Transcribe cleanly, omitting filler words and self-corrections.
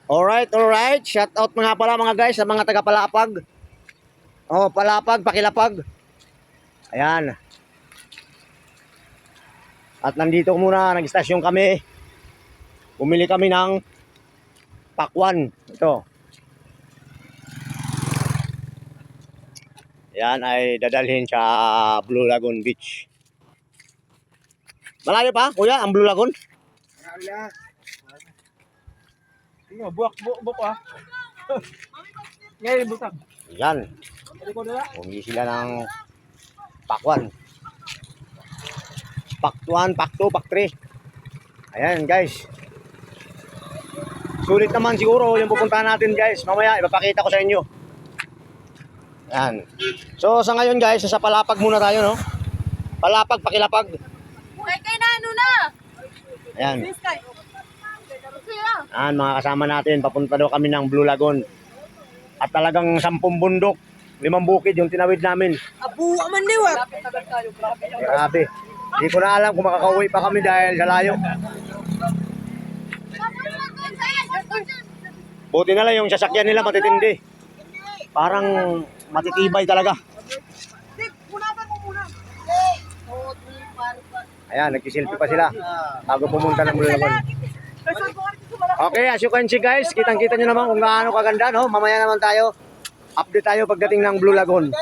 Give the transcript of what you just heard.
Alright. Shout out mga pala mga guys sa mga taga Palapag. Oh, Palapag, Pakilapag. Ayan. At nandito muna, nag-stasyon kami. Bumili kami ng pakwan. Ito. Yan ay dadalhin sa Blue Lagoon Beach. Malayo pa, kuya, ang Blue Lagoon? Wala. Tingnan, buwak ah. Ngayon, butang. Yan. Bumili sila ng pakwan. Pak 1, Pak 2, Pak 3. Ayan guys. Sulit naman siguro yung pupuntahan natin guys. Mamaya ipapakita ko sa inyo. Ayan. So sa ngayon guys, sa Palapag muna tayo no. Palapag, Pakilapag. Kay na ano na. Ayan. Ayan mga kasama natin. Papunta daw kami ng Blue Lagoon. At talagang 10 bundok, 5 bukid yung tinawid namin. Abu, aman niwa. Grabe. Hindi ko na alam kung makakauwi pa kami dahil sa layo. Buti na lang yung sasakyan nila matitindi. Parang matitibay talaga. Ayan, nagsiselfie pa sila bago pumunta ng Blue Lagoon. Okay, as you can see guys, kitang-kita nyo naman kung gaano kaganda, no? Mamaya naman tayo, update tayo pagdating ng Blue Lagoon.